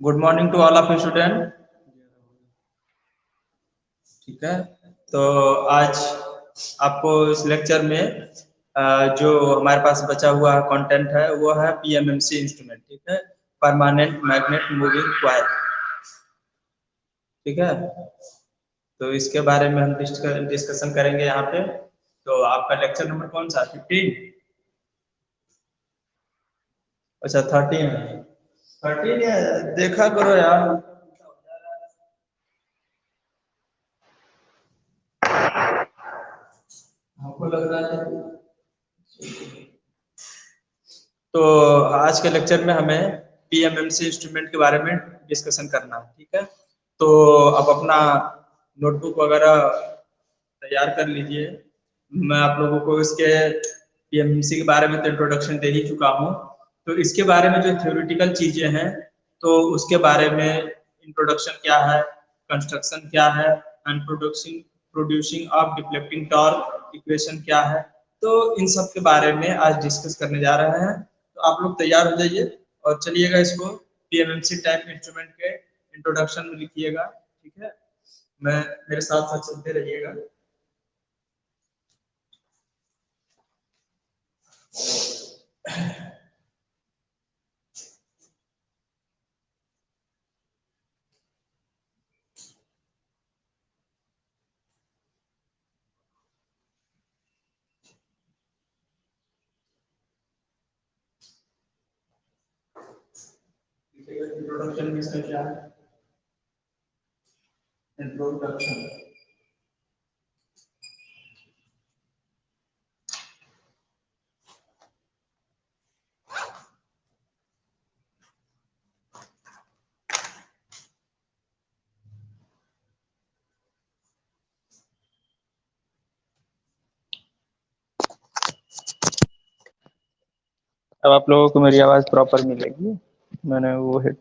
Good morning to all of you student. ठीक है, तो आज आपको इस लेक्चर में जो हमारे पास बचा हुआ कंटेंट है वो है पीएमएमसी इंस्ट्रूमेंट। ठीक है, परमानेंट मैग्नेट मूविंग क्वाइल। ठीक है, तो इसके बारे में हम डिस्कशन करेंगे यहाँ पे। तो आपका लेक्चर नंबर कौन सा? 15? अच्छा 13 है। 13 है, देखा करो यार। हमको लग रहा है तो आज के लेक्चर में हमें पीएमएमसी इंस्ट्रूमेंट के बारे में डिस्कशन करना है। ठीक है, तो अब अपना नोटबुक वगैरह तैयार कर लीजिए। मैं आप लोगों को इसके पीएमएमसी के बारे में तो इंट्रोडक्शन दे ही चुका हूँ। तो इसके बारे में जो थ्योरेटिकल चीजें हैं तो उसके बारे में इंट्रोडक्शन क्या है, कंस्ट्रक्शन क्या है, and producing of deflecting torque equation क्या है, तो इन सब के बारे में आज डिस्कस करने जा रहे हैं। तो आप लोग तैयार हो जाइए और चलिएगा इसको पीएमएमसी टाइप इंस्ट्रूमेंट के इंट्रोडक्शन में लिखिएगा। ठीक है, मैं मेरे साथ साथ चलते रहिएगा। इंट्रोडक्शन में इसमें क्या है? इंट्रोडक्शन। अब आप लोगों को मेरी आवाज प्रॉपर मिलेगी। मैंने वो हेड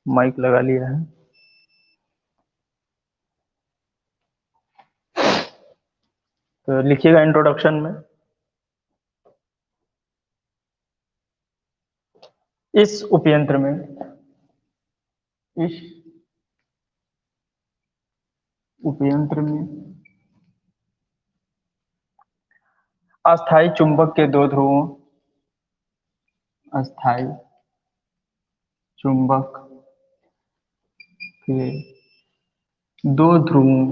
माइक लगा लिया है। तो लिखिएगा इंट्रोडक्शन में, इस उपयंत्र में इस उपयंत्र में अस्थाई चुंबक के दो ध्रुवों अस्थाई चुंबक के दो ध्रुवों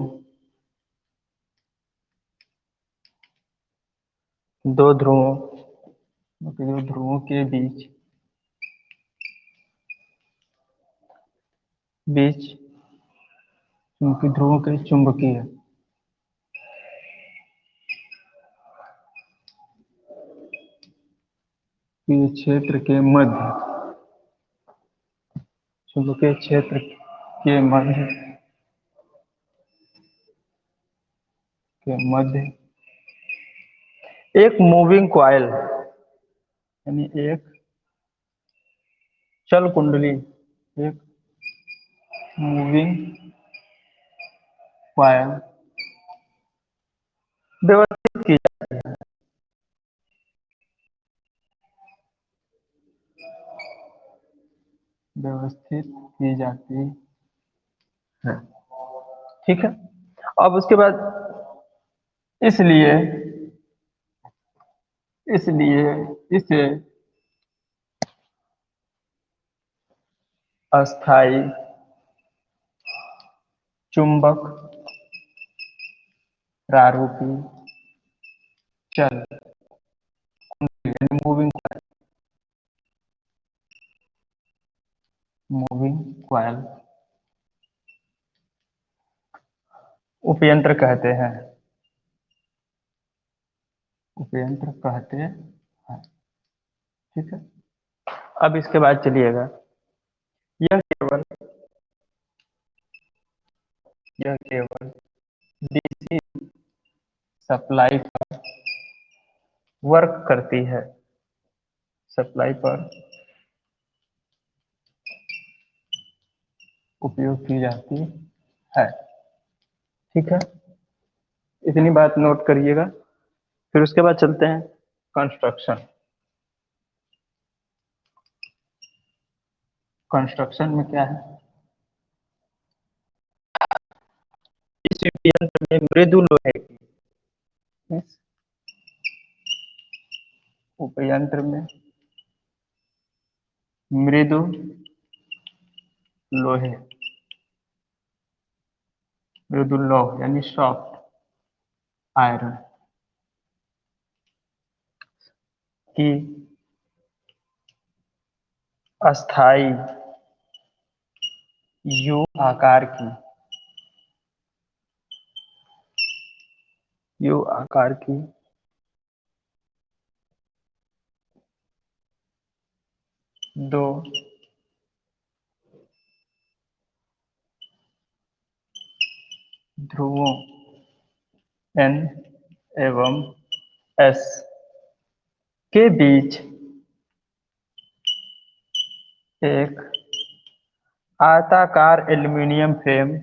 दो ध्रुवों दो ध्रुवों के बीच बीच उनके ध्रुवों के चुंबकीय क्षेत्र के मध्य चुंबकीय क्षेत्र के मध्य एक मूविंग कॉइल यानी एक चल कुंडली, एक मूविंग कॉइल व्यवस्थित की जाती है। ठीक है, अब उसके बाद इसलिए इसलिए इसे अस्थाई चुंबक प्रारूपी चल मूविंग कॉइल उपयंत्र कहते हैं। उपयंत्र कहते हैं। ठीक है, अब इसके बाद चलिएगा, यह केवल डीसी सप्लाई पर वर्क करती है, सप्लाई पर उपयोग की जाती है। ठीक है, इतनी बात नोट करिएगा। फिर उसके बाद चलते हैं कंस्ट्रक्शन। कंस्ट्रक्शन में क्या है? इस यंत्र में मृदु लोहे की, इस उपयंत्र में मृदु लोहे, मृदु लौह यानी सॉफ्ट आयरन की अस्थाई यू आकार की, यू आकार की दो ध्रुवों N एवं S के बीच एक आयताकार एल्यूमीनियम फ्रेम,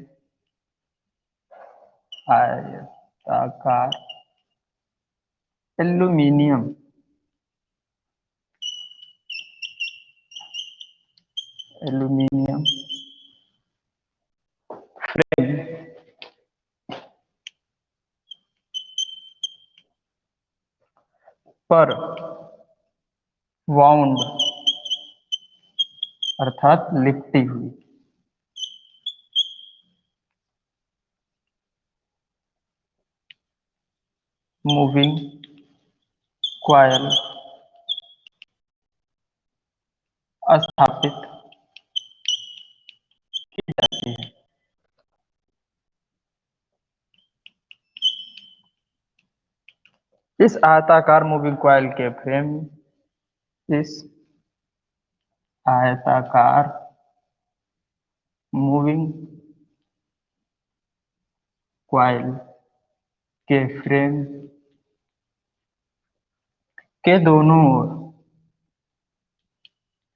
आयताकार एल्यूमीनियम एल्यूमीनियम फ्रेम पर वाउंड अर्थात लिपटी हुई मूविंग क्वायल स्थापित की जाती है। इस आयताकार मूविंग क्वायल के फ्रेम, इस आयताकार मूविंग क्वायल के फ्रेम के दोनों ओर,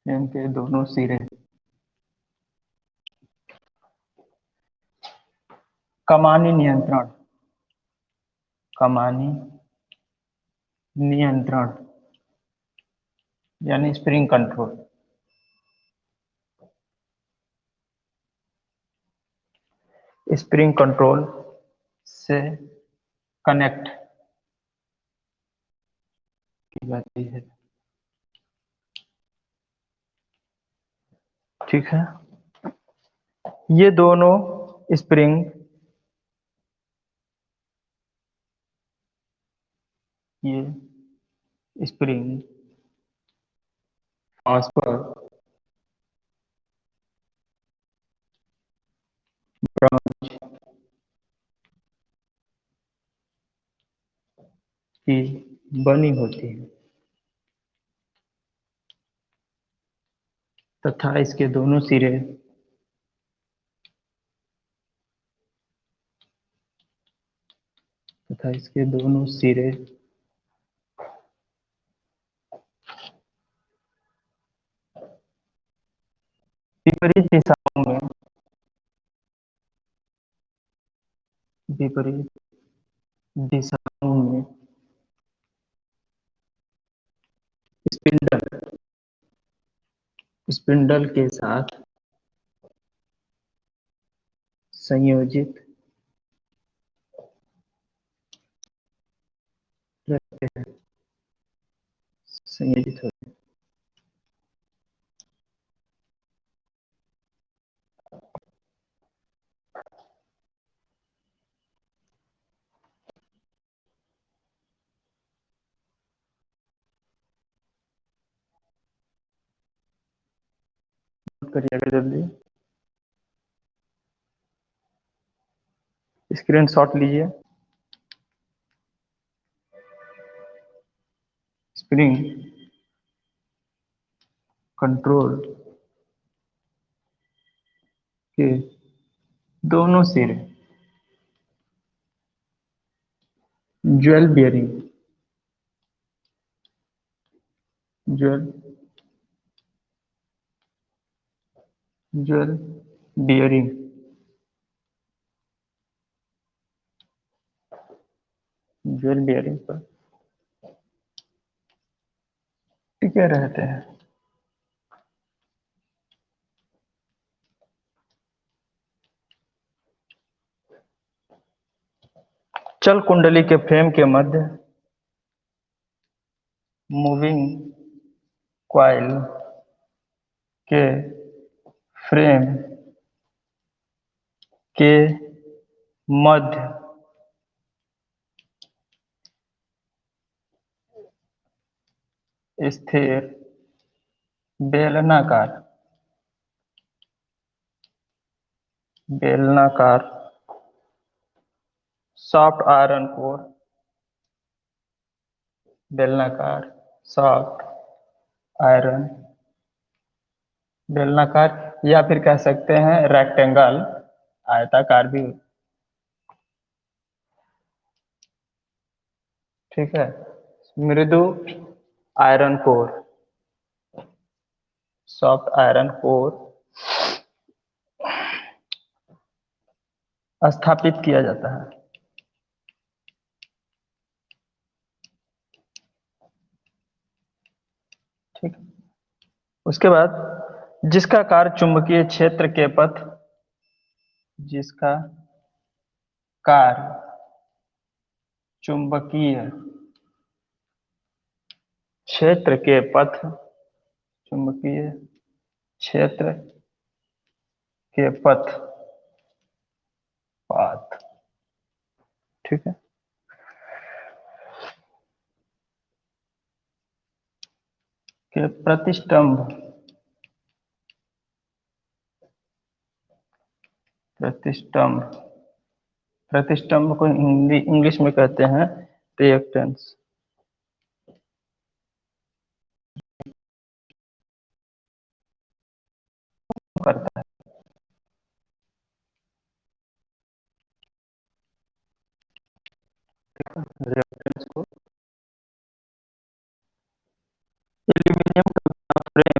फ्रेम के दोनों सिरे कमानी नियंत्रण, कमानी नियंत्रण यानी स्प्रिंग कंट्रोल, स्प्रिंग कंट्रोल से कनेक्ट की जाती है। ठीक है, ये दोनों स्प्रिंग, ये स्प्रिंग फास्फर ब्रॉन्ज की बनी होती है तथा इसके दोनों सिरे विपरीत दिशाओं में, विपरीत दिशाओं में स्पिंडल, स्पिंडल के साथ संयोजित रहते हैं, संयोजित होते हैं। नोट करिएगा जल्दी, स्क्रीनशॉट लीजिए। स्प्रिंग कंट्रोल के दोनों सिरे jewel bearing, jewel jewel bearing jewel bearing पर टिके रहते हैं। चल कुंडली के फ्रेम के मध्य मूविंग कॉइल के फ्रेम के मध्य स्थिर बेलनाकार सॉफ्ट आयरन कोर बेलनाकार सॉफ्ट आयरन बेलनाकार या फिर कह सकते हैं रेक्टेंगल आयताकार भी। ठीक है। मृदु iron core soft iron core स्थापित किया जाता है। ठीक। उसके बाद जिसका कार्य चुंबकीय क्षेत्र के पथ जिसका कार्य चुंबकीय क्षेत्र के पथ चुंबकीय क्षेत्र के पथ पाथ। ठीक है। के प्रतिष्ठम्भ को हिंदी इंग्लिश में कहते हैं रिएक्टेंस करता है। रिएक्टेंस को एल्यूमीनियम का फ्रेम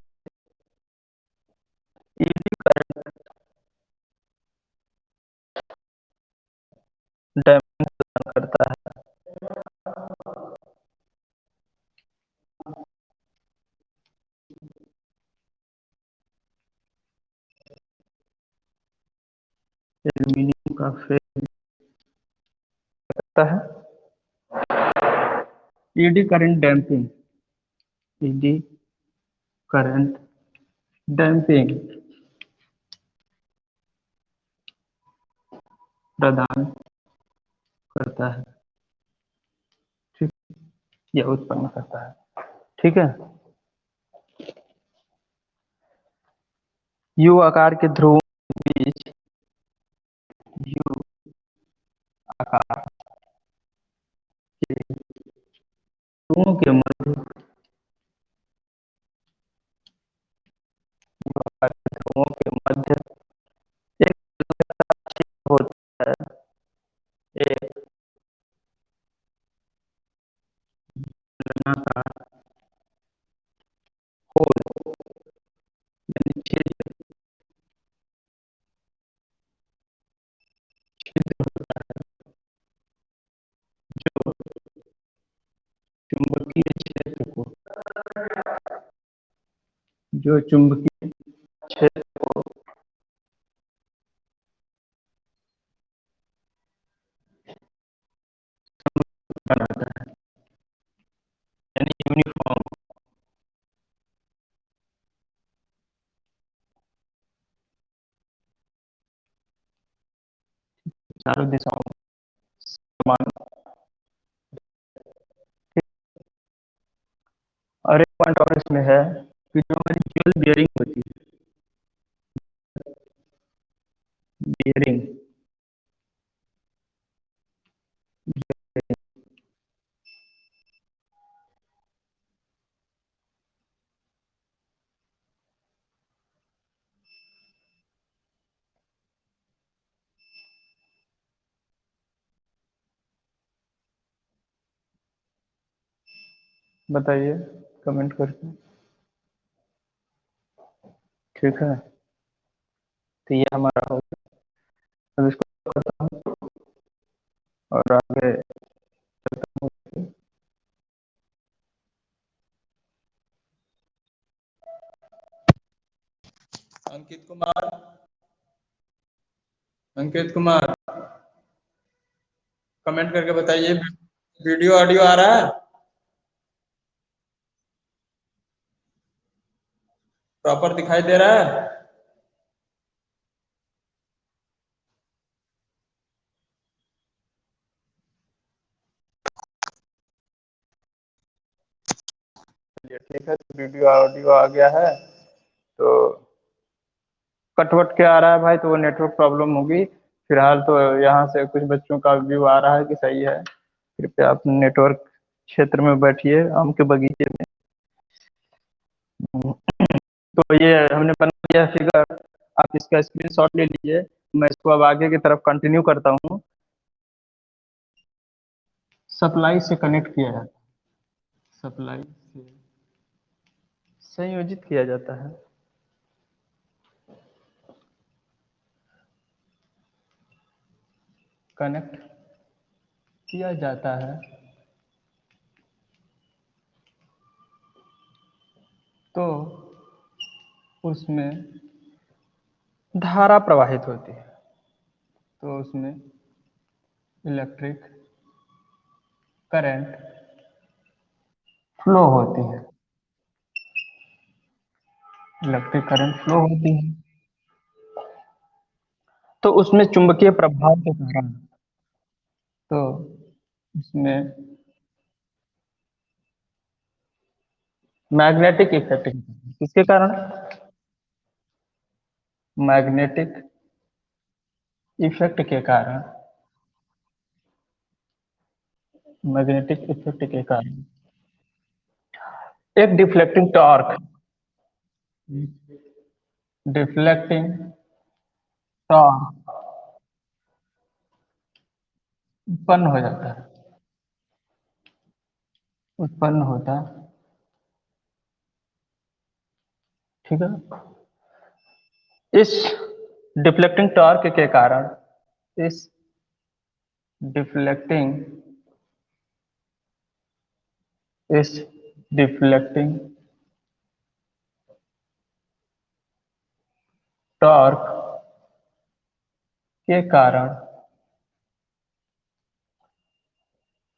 ईडी करंट डैम्पिंग प्रदान करता है। एल्यूमीनियम का फ्रेम करता है eddy current damping eddy current damping प्रदान करता है। ठीक। या उत्पन्न करता है। ठीक है। यू आकार के ध्रुवों के बीच यू आकार के ध्रुवों के मध्य यू आकार के ध्रुवों के मध्य एक क्षेत्र होता है। एक बेलनाकार होल यानी छिद्र होता है जो चुंबकीय क्षेत्र को जो चुंबकीय क्षेत्र को बनाता है यानी यूनिफॉर्म चारों दिशाओं में समान। और एक पॉइंट और इसमें है कि जो हमारी ज्वेल बियरिंग होती है बियरिंग बताइए कमेंट करके। ठीक है। तो ये हमारा हो गया। अब इसको करता हूँ और आगे चलता हूँ। अंकित कुमार अंकित कुमार कमेंट करके बताइए। वीडियो ऑडियो आ रहा है? प्रॉपर दिखाई दे रहा है? चलिए ठीक है, तो वीडियो ऑडियो आ गया है। तो कटवट के आ रहा है भाई, तो वो नेटवर्क प्रॉब्लम होगी। फिलहाल तो यहाँ से कुछ बच्चों का व्यू आ रहा है कि सही है। कृपया आप नेटवर्क क्षेत्र में बैठिए, आम के बगीचे में। तो ये हमने बना लिया फिगर, आप इसका स्क्रीनशॉट ले लीजिए। मैं इसको अब आगे की तरफ कंटिन्यू करता हूँ। सप्लाई से कनेक्ट किया जाता है, सप्लाई से संयोजित किया जाता है, कनेक्ट किया जाता है। तो उसमें धारा प्रवाहित होती है, तो उसमें इलेक्ट्रिक करंट फ्लो होती है, इलेक्ट्रिक करंट फ्लो होती है। तो उसमें चुंबकीय प्रभाव के कारण, तो उसमें मैग्नेटिक इफेक्ट किसके कारण, मैग्नेटिक इफेक्ट के कारण, मैग्नेटिक इफेक्ट के कारण एक डिफ्लेक्टिंग टॉर्क, डिफ्लेक्टिंग टॉर्क उत्पन्न हो जाता है, उत्पन्न होता है। ठीक है, इस डिफ्लेक्टिंग टॉर्क के कारण, इस डिफ्लेक्टिंग इस डिफ्लेक्टिंग टॉर्क के कारण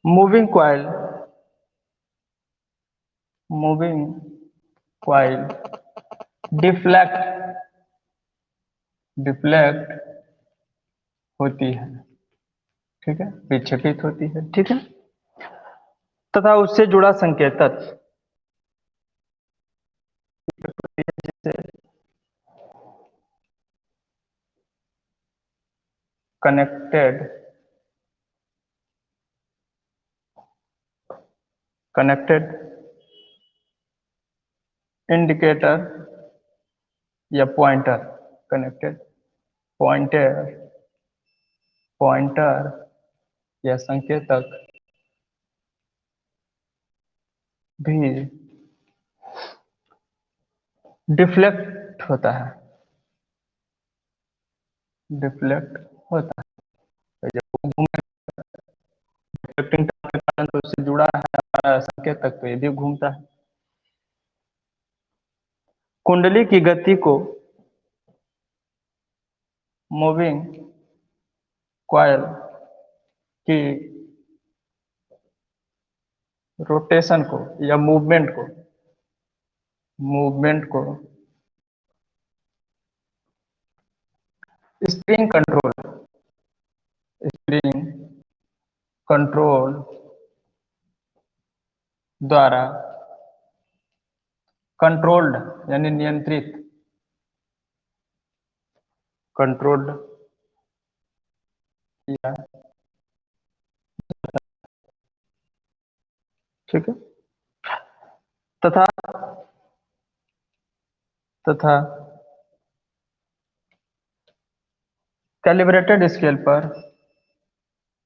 moving coil, moving coil deflect deflect होती है। ठीक है, विक्षेपित होती है। ठीक है, तथा उससे जुड़ा संकेतक, जिससे कनेक्टेड कनेक्टेड इंडिकेटर या पॉइंटर, कनेक्टेड पॉइंटर पॉइंटर या संकेतक भी डिफ्लेक्ट होता है, डिफ्लेक्ट होता है। जब वो घूमे, डिफ्लेक्टिंग के कारण तो उससे जुड़ा है हमारा संकेतक, तो ये भी घूमता है। कुंडली की गति को, मूविंग कॉइल की रोटेशन को या मूवमेंट को स्प्रिंग कंट्रोल, स्प्रिंग कंट्रोल द्वारा कंट्रोल्ड यानी नियंत्रित, कंट्रोल्ड किया। ठीक है, तथा तथा कैलिब्रेटेड स्केल पर,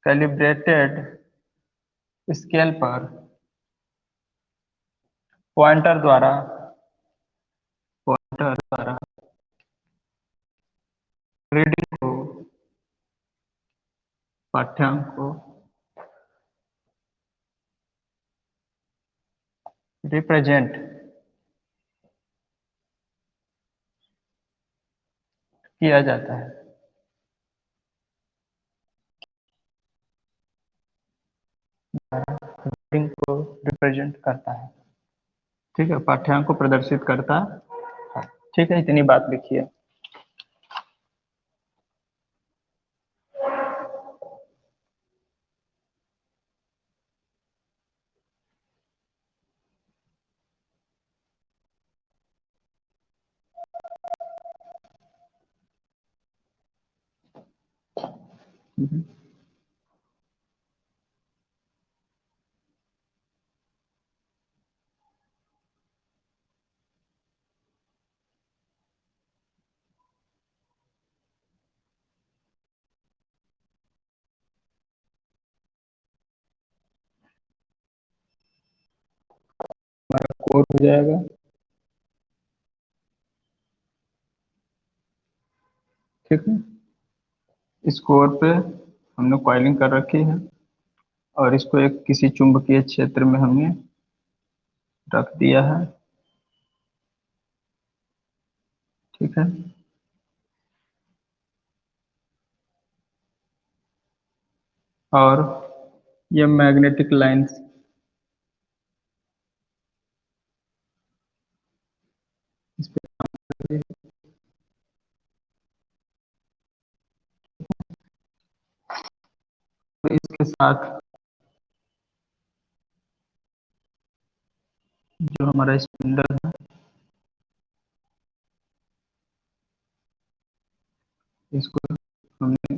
कैलिब्रेटेड स्केल पर पॉइंटर द्वारा पॉइंटर द्वारा रीडिंग को, पाठ्यांक को रिप्रेजेंट किया जाता है। को रिप्रेजेंट करता है। ठीक है, पाठ्यांक को प्रदर्शित करता है। ठीक है, इतनी बात लिखिए। हमारा कोड हो जाएगा। ठीक है, इस कोर पे हमने कॉइलिंग कर रखी है और इसको एक किसी चुंबकीय क्षेत्र में हमने रख दिया है। ठीक है, और ये मैग्नेटिक लाइंस इस पे तो इसके साथ जो हमारा स्पिंडल है इसको हमने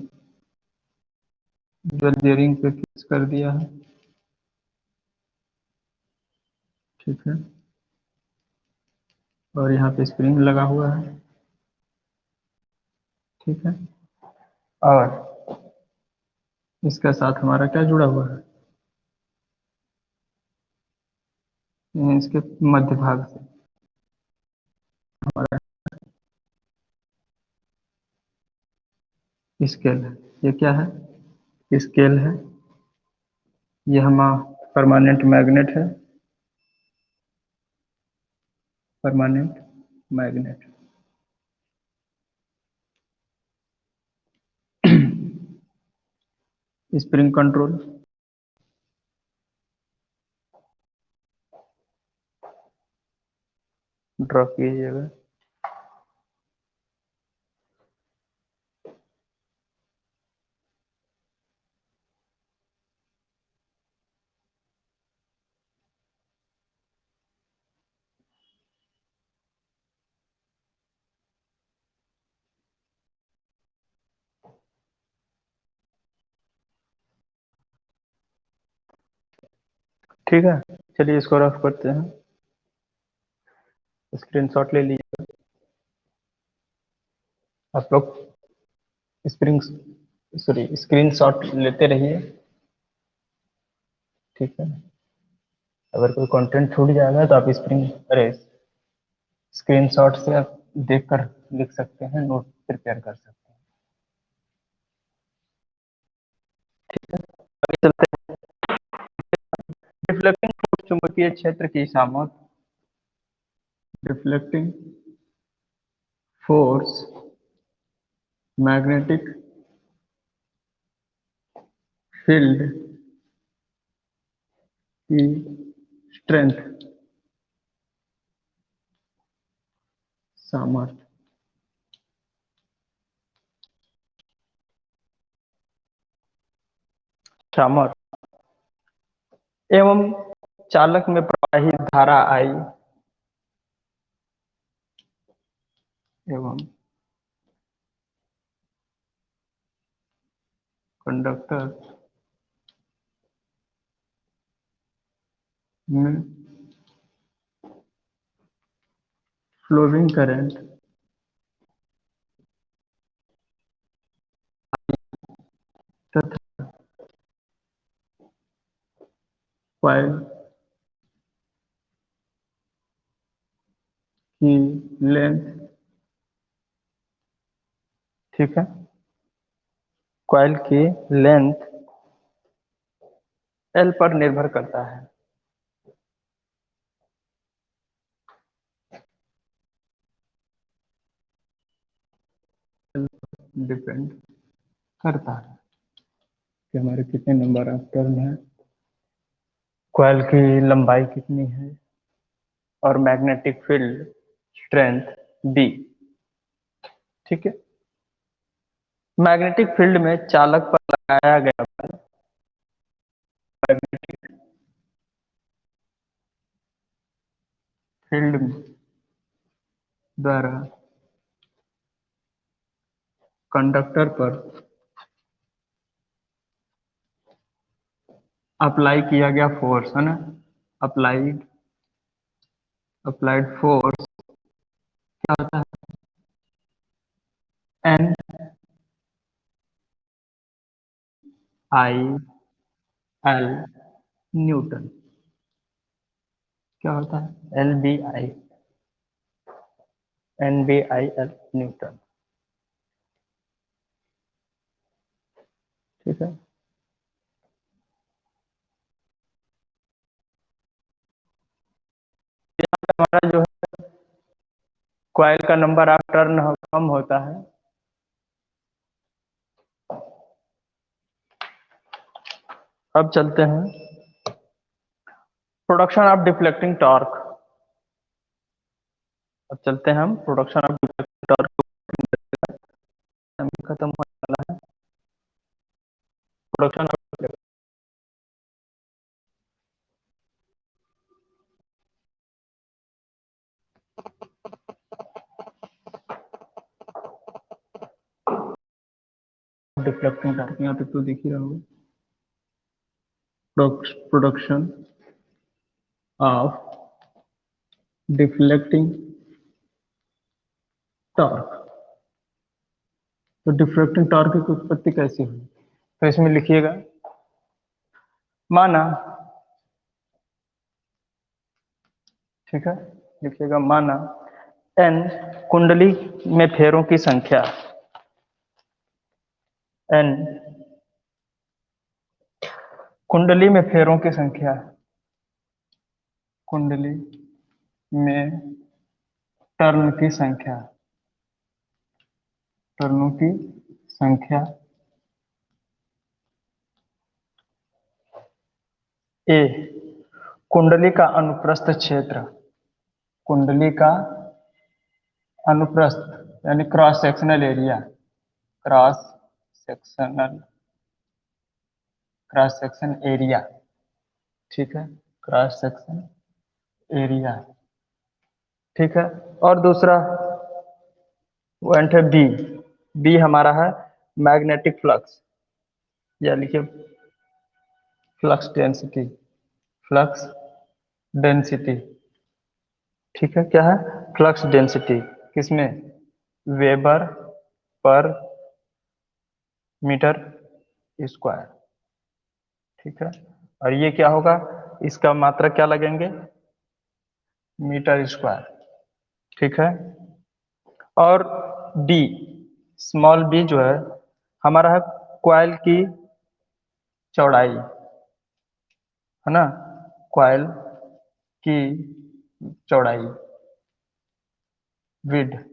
बल बेयरिंग पे फिक्स कर दिया है। ठीक है, और यहाँ पे स्प्रिंग लगा हुआ है। ठीक है, और इसके साथ हमारा क्या जुड़ा हुआ है, इसके मध्य भाग से हमारा स्केल है। ये क्या है, स्केल है। ये हमारा परमानेंट मैग्नेट है, permanent magnet. Spring control, draw कीजिएगा। ठीक है, चलिए इसको रफ करते हैं। स्क्रीनशॉट ले लीजिए आप लोग। स्प्रिंग सॉरी स्क्रीनशॉट लेते रहिए। ठीक है, अगर कोई कंटेंट छूट जाएगा तो आप स्क्रीनशॉट से आप देखकर लिख सकते हैं, नोट प्रिपेयर कर सकते हैं। आगे चलते हैं। डिफ्लेक्टिंग चुंबकीय क्षेत्र की सामर्थ्य, डिफ्लेक्टिंग फोर्स, मैग्नेटिक फील्ड की स्ट्रेंथ, सामर्थ्य। सामर्थ्य एवं चालक में प्रवाहित धारा आई एवं कंडक्टर में फ्लोइंग करंट तथा कॉइल की लेंथ। ठीक है, कॉइल की लेंथ एल पर निर्भर करता है। डिपेंड करता है कि हमारे कितने नंबर ऑफ टर्न है कॉइल की लंबाई कितनी है और मैग्नेटिक फील्ड स्ट्रेंथ B। ठीक है, मैग्नेटिक फील्ड में चालक पर लगाया गया बल मैग्नेटिक फील्ड द्वारा कंडक्टर पर अप्लाई किया गया फोर्स है ना, अप्लाइड अप्लाइड फोर्स क्या होता है, एन आई एल न्यूटन। क्या होता है, L B I N B I L newton. ठीक है, हमारा जो है कॉइल का नंबर ऑफ टर्न कम होता है। अब चलते हैं प्रोडक्शन ऑफ डिफ्लेक्टिंग टॉर्क। अब चलते हैं हम प्रोडक्शन ऑफ डिफ्लेक्टिंग टॉर्क, खत्म होने वाला है। प्रोडक्शन ऑफ डिफ्लेक्टिंग टॉर्क यहाँ तक तो दिख ही रहा होगा। प्रोडक्शन ऑफ डिफ्लेक्टिंग टॉर्क, तो डिफ्लेक्टिंग टॉर्क की उत्पत्ति कैसे हुई, तो इसमें लिखिएगा, माना, ठीक है, लिखिएगा माना एन कुंडली में फेरों की संख्या, एन कुंडली में फेरों की संख्या, कुंडली में टर्न की संख्या, टर्नों की संख्या ए कुंडली का अनुप्रस्थ क्षेत्र, कुंडली का अनुप्रस्थ यानी cross sectional area, cross sectional cross section area, ठीक है, क्रॉस सेक्शन एरिया, ठीक है। और दूसरा पॉइंट है बी, बी हमारा है मैग्नेटिक फ्लक्स, या लिखिए फ्लक्स डेंसिटी, फ्लक्स डेंसिटी, ठीक है, क्या है, फ्लक्स डेंसिटी, किसमें, वेबर पर मीटर स्क्वायर, ठीक है। और ये क्या होगा, इसका मात्रक क्या लगेंगे, मीटर स्क्वायर, ठीक है। और डी, स्मॉल बी जो है हमारा है कॉइल की चौड़ाई, है ना, कॉइल की चौड़ाई, विड,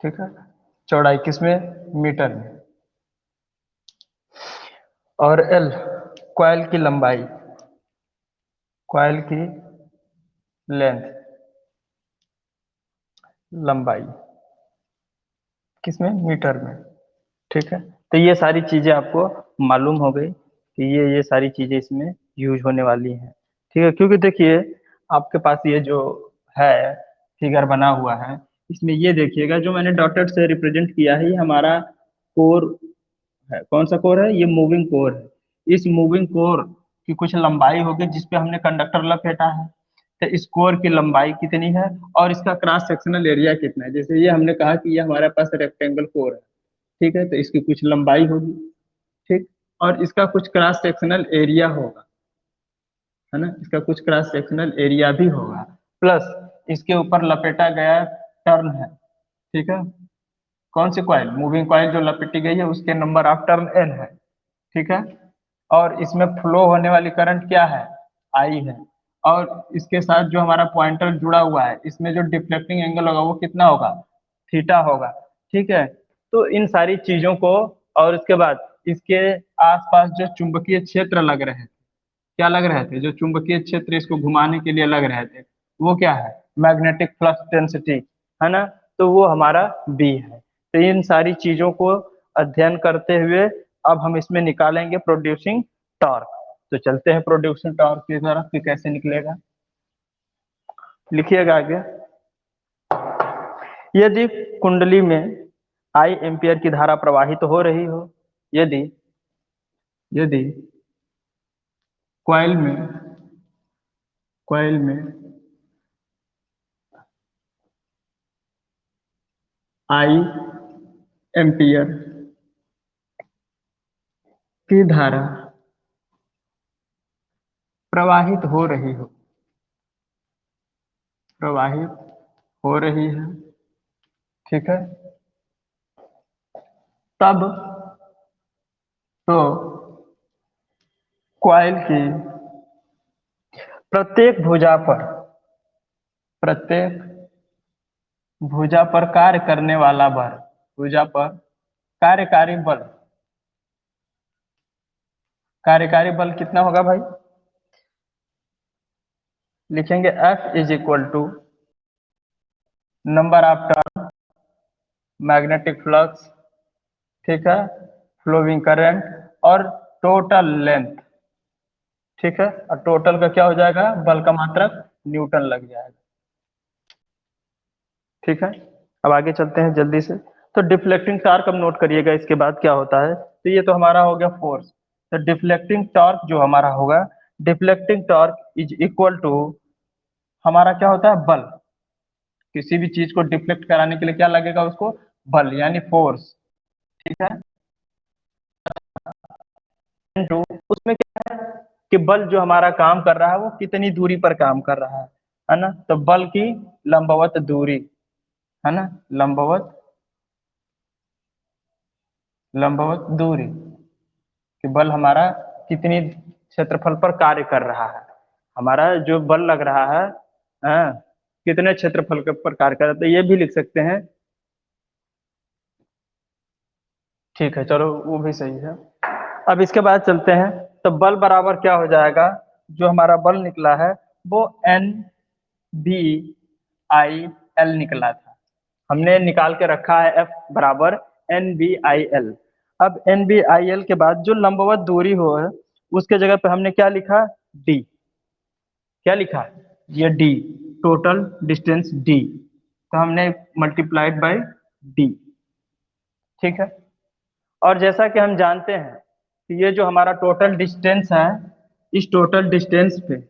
ठीक है, चौड़ाई किसमें, मीटर में। और एल कॉइल की लंबाई, कॉइल की लेंथ, लंबाई किसमें, मीटर में, ठीक है। तो ये सारी चीजें आपको मालूम हो गई कि ये सारी चीजें इसमें यूज होने वाली हैं, ठीक है। क्योंकि देखिए आपके पास ये जो है फिगर बना हुआ है, इसमें ये देखिएगा जो मैंने डॉटेड से रिप्रेजेंट किया है, ये हमारा कोर है। कौन सा कोर है, ये मूविंग कोर है। इस मूविंग कोर की कुछ लंबाई होगी जिसपे हमने कंडक्टर लपेटा है, तो इस कोर की लंबाई कितनी है और इसका क्रॉस सेक्शनल एरिया कितना है। जैसे ये हमने कहा कि ये हमारे पास रेक्टेंगल कोर है, ठीक है, तो इसकी कुछ लंबाई होगी, ठीक, और इसका कुछ क्रॉस सेक्शनल एरिया होगा, है ना, इसका कुछ क्रॉस सेक्शनल एरिया भी होगा, प्लस इसके ऊपर लपेटा गया टर्न है, ठीक है। कौन सी कॉइल, मूविंग कॉइल जो लपेटी गई है उसके नंबर ऑफ टर्न एन है, ठीक है। और इसमें फ्लो होने वाली करंट क्या है, आई है। और इसके साथ जो हमारा पॉइंटर जुड़ा हुआ है, इसमें जो डिफ्लेक्टिंग एंगल होगा वो कितना होगा, थीटा होगा, ठीक है। तो इन सारी चीजों को, और इसके बाद इसके आसपास जो चुंबकीय क्षेत्र लग रहे हैं, क्या लग रहे थे, जो चुंबकीय क्षेत्र इसको घुमाने के लिए लग रहे थे, वो क्या है, मैग्नेटिक फ्लक्स डेंसिटी, है ना। तो वो हमारा बी है। तो इन सारी चीजों को अध्ययन करते हुए अब हम इसमें निकालेंगे प्रोड्यूसिंग टॉर्क। तो चलते हैं प्रोड्यूसिंग टॉर्क की तरफ कि कैसे निकलेगा। लिखिएगा आगे। यदि कुंडली में आई एम्पियर की धारा प्रवाहित हो रही हो, यदि यदि कॉइल में आई एम्पियर की धारा प्रवाहित हो रही हो, है, ठीक है, तब तो कॉइल की प्रत्येक भुजा पर कार्य करने वाला बल, भुजा पर कार्यकारी बल, कितना होगा भाई, लिखेंगे F is equal to number of turn, magnetic flux, ठीक है, फ्लोइंग करंट और टोटल लेंथ, ठीक है। और टोटल का क्या हो जाएगा, बल का मात्रक न्यूटन लग जाएगा, ठीक है। अब आगे चलते हैं जल्दी से। तो डिफ्लेक्टिंग टॉर्क अब नोट करिएगा, इसके बाद क्या होता है। तो ये तो हमारा हो गया फोर्स। तो डिफ्लेक्टिंग टॉर्क जो हमारा होगा, deflecting torque is equal to, हमारा क्या होता है, बल। किसी भी चीज को डिफ्लेक्ट कराने के लिए क्या लगेगा उसको, बल यानी फोर्स, ठीक है। टू, उसमें क्या है कि बल जो हमारा काम कर रहा है वो कितनी दूरी पर काम कर रहा है ना। तो बल की लंबवत दूरी, है ना, लंबवत दूरी कि बल हमारा कितनी क्षेत्रफल पर कार्य कर रहा है, हमारा जो बल लग रहा है, हाँ, कितने क्षेत्रफल के ऊपर कार्य कर रहा है। तो ये भी लिख सकते हैं, ठीक है, चलो वो भी सही है। अब इसके बाद चलते हैं। तो बल बराबर क्या हो जाएगा, जो हमारा बल निकला है वो NBIL निकला था, हमने निकाल के रखा है F बराबर NBIL। अब NBIL के बाद जो लंबवत दूरी हो है उसके जगह पे हमने क्या लिखा, D, क्या लिखा, ये D, टोटल डिस्टेंस D, तो हमने मल्टीप्लाइड बाय D, ठीक है। और जैसा कि हम जानते हैं कि ये जो हमारा टोटल डिस्टेंस है, इस टोटल डिस्टेंस पे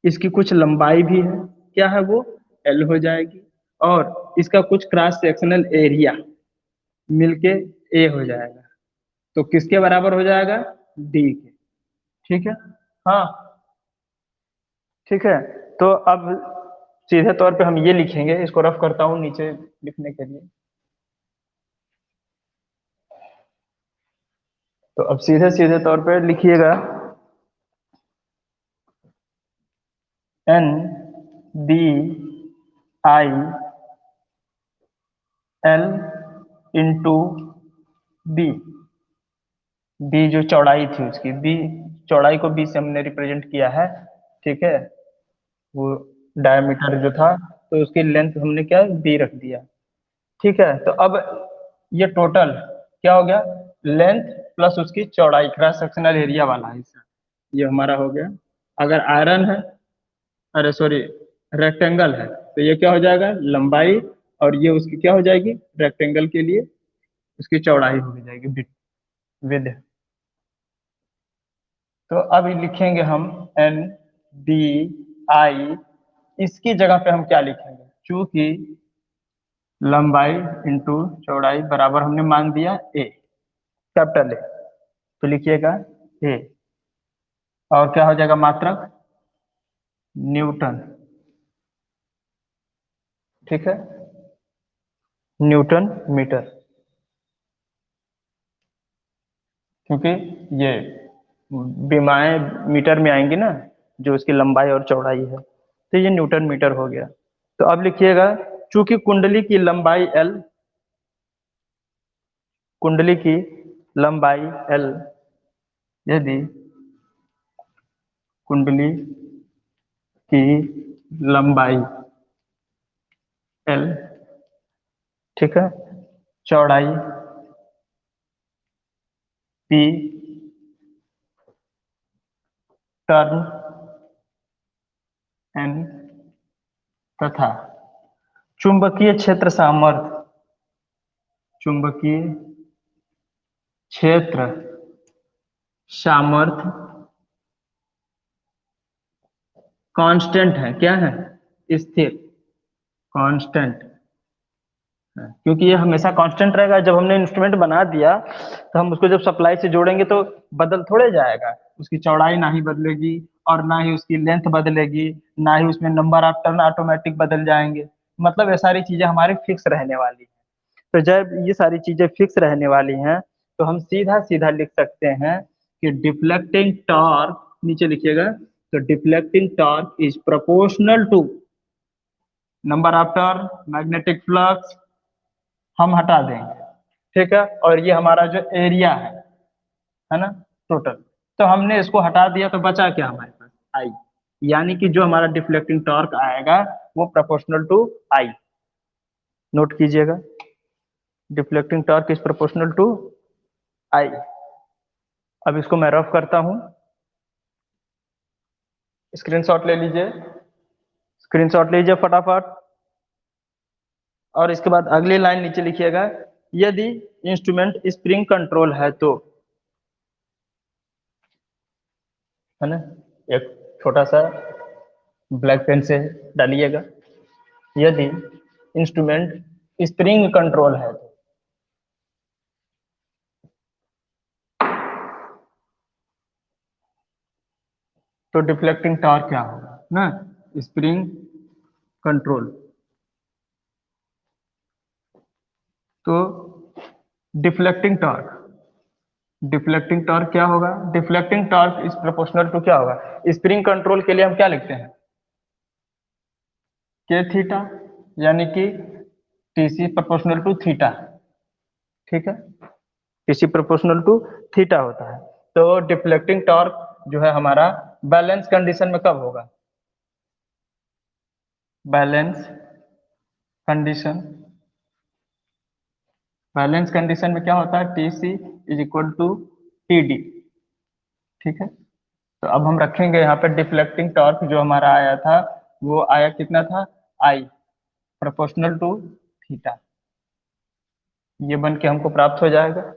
इसकी कुछ लंबाई भी है, क्या है वो, L हो जाएगी, और इसका कुछ क्रॉस सेक्शनल एरिया मिलके A हो जाएगा। तो किसके बराबर हो जाएगा, D के, ठीक है। हाँ, ठीक है। तो अब सीधे तौर पे हम ये लिखेंगे, इसको रफ करता हूँ नीचे लिखने के लिए। तो अब सीधे सीधे तौर पे लिखिएगा NBIL इंटू B, बी जो चौड़ाई थी उसकी, बी चौड़ाई को बी से हमने रिप्रेजेंट किया है, ठीक है। वो डायमीटर जो था तो उसकी लेंथ हमने क्या बी रख दिया, ठीक है। तो अब ये टोटल क्या हो गया, लेंथ प्लस उसकी चौड़ाई, क्रॉस सेक्शनल एरिया वाला हिस्सा, ये हमारा हो गया। अगर आयरन है, अरे सॉरी, रेक्टेंगल है, तो ये क्या हो जाएगा, लंबाई, और ये उसकी क्या हो जाएगी, रेक्टेंगल के लिए उसकी चौड़ाई हो जाएगी, विद। तो अब लिखेंगे हम NBI, इसकी जगह पे हम क्या लिखेंगे, चूंकि लंबाई इंटू चौड़ाई बराबर हमने मान दिया A, कैपिटल A, तो लिखिएगा A, और क्या हो जाएगा मात्रक, न्यूटन, ठीक है, न्यूटन मीटर, क्योंकि ये विमाएं मीटर में आएंगी ना, जो उसकी लंबाई और चौड़ाई है, तो ये न्यूटन मीटर हो गया। तो अब लिखिएगा, चूंकि कुंडली की लंबाई L, कुंडली की लंबाई L यदि कुंडली की लंबाई L, ठीक है, चौड़ाई P, टर्न N तथा चुंबकीय क्षेत्र सामर्थ्य, चुंबकीय क्षेत्र सामर्थ्य कांस्टेंट है। क्या है? स्थिर, कांस्टेंट, क्योंकि ये हमेशा कांस्टेंट रहेगा। जब हमने इंस्ट्रूमेंट बना दिया तो हम उसको जब सप्लाई से जोड़ेंगे तो बदल थोड़े जाएगा, उसकी चौड़ाई ना ही बदलेगी और ना ही उसकी लेंथ बदलेगी, ना ही उसमें नंबर ऑफ टर्न ऑटोमेटिक बदल जाएंगे। मतलब ये सारी चीजें हमारी फिक्स रहने वाली हैं। तो जब ये सारी चीजें फिक्स रहने वाली हैं तो हम सीधा सीधा लिख सकते हैं कि डिफ्लेक्टिंग टॉर्क, नीचे लिखिएगा, तो deflecting torque is proportional to number of turn, magnetic flux हम हटा देंगे, ठीक है, और ये हमारा जो एरिया है ना, टोटल, तो हमने इसको हटा दिया तो बचा क्या हमारे पास? आई। यानी कि जो हमारा डिफ्लेक्टिंग टॉर्क आएगा वो प्रोपोर्शनल टू आई। नोट कीजिएगा, deflecting torque is proportional to I. अब इसको मैं रफ करता हूं, स्क्रीनशॉट ले लीजिए, स्क्रीनशॉट लीजिए फटाफट। और इसके बाद अगली लाइन नीचे लिखिएगा, यदि इंस्ट्रूमेंट स्प्रिंग कंट्रोल है तो, है ना, एक छोटा सा ब्लैक पेन से डालिएगा, यदि इंस्ट्रूमेंट स्प्रिंग कंट्रोल है तो डिफ्लेक्टिंग टॉर्क क्या होगा ना, स्प्रिंग कंट्रोल। तो डिफ्लेक्टिंग टॉर्क, डिफ्लेक्टिंग टॉर्क क्या होगा? Deflecting torque is proportional to क्या होगा? स्प्रिंग कंट्रोल के लिए हम क्या लिखते हैं? के थीटा, यानी कि टीसी प्रोपोर्शनल टू थीटा, ठीक है, टीसी प्रोपोर्शनल टू थीटा होता है। तो डिफ्लेक्टिंग टॉर्क जो है हमारा बैलेंस कंडीशन में कब होगा? बैलेंस कंडीशन, बैलेंस कंडीशन में क्या होता है? T C is equal to T D, ठीक है। तो अब हम रखेंगे यहाँ पे डिफ्लेक्टिंग टॉर्क जो हमारा आया था वो आया कितना था? आई प्रोपोर्शनल टू थीटा, ये बन के हमको प्राप्त हो जाएगा।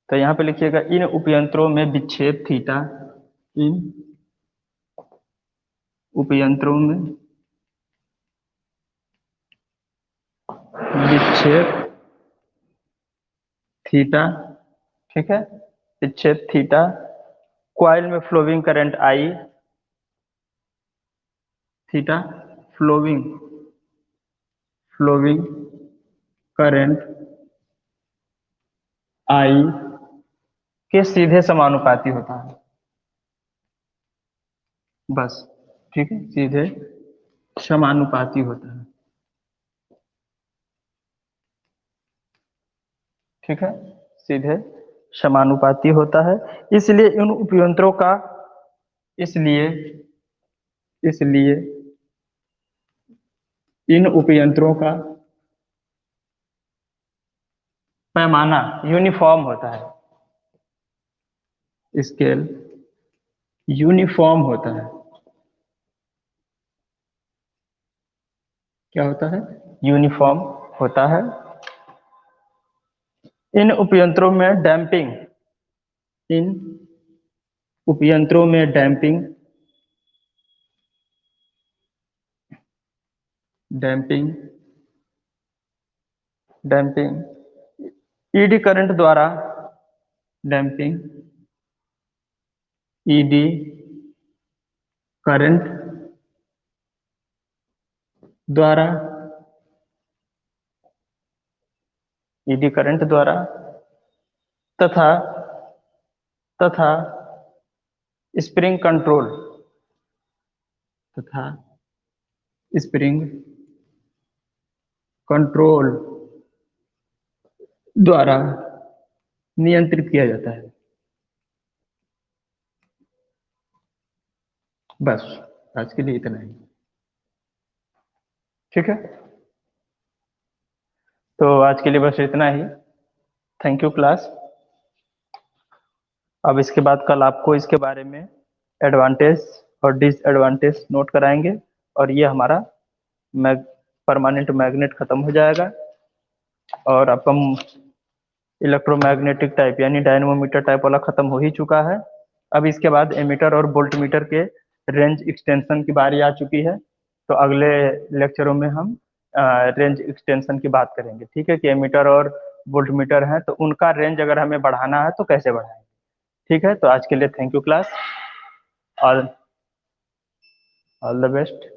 तो यहाँ पे लिखिएगा, इन उपयंत्रों में विच्छेद थीटा, इन उपयंत्रों में विच्छेद थीटा, ठीक है, विच्छेद थीटा, कॉइल में flowing current I, theta, flowing flowing current I के सीधे समानुपाती होता है, बस, ठीक है, सीधे समानुपाती होता है, ठीक है, सीधे समानुपाती होता है। इसलिए इन उपयंत्रों का, इसलिए इसलिए इन उपयंत्रों का पैमाना यूनिफॉर्म होता है, स्केल यूनिफॉर्म होता है। क्या होता है? यूनिफॉर्म होता है। इन उपयंत्रों में डैम्पिंग, इन उपयंत्रों में damping, damping damping eddy current द्वारा, डैम्पिंग ईडी करंट द्वारा, ईडी करंट द्वारा तथा तथा स्प्रिंग कंट्रोल, तथा स्प्रिंग कंट्रोल द्वारा नियंत्रित किया जाता है। बस आज के लिए इतना ही, ठीक है। तो आज के लिए बस इतना ही। Thank you class. अब इसके बाद कल आपको इसके बारे में एडवांटेज और डिसएडवांटेज नोट कराएंगे, और ये हमारा परमानेंट मैग्नेट खत्म हो जाएगा, और आपका इलेक्ट्रोमैग्नेटिक टाइप यानी डायनमोमीटर टाइप वाला खत्म हो ही चुका है। अब इसके बाद एमीटर और वोल्टमीटर के रेंज एक्सटेंशन की बारी आ चुकी है। तो अगले लेक्चरों में हम रेंज एक्सटेंशन की बात करेंगे, ठीक है, कि एमीटर और वोल्टमीटर हैं तो उनका रेंज अगर हमें बढ़ाना है तो कैसे बढ़ाएंगे। ठीक है, तो आज के लिए thank you class, all all the best.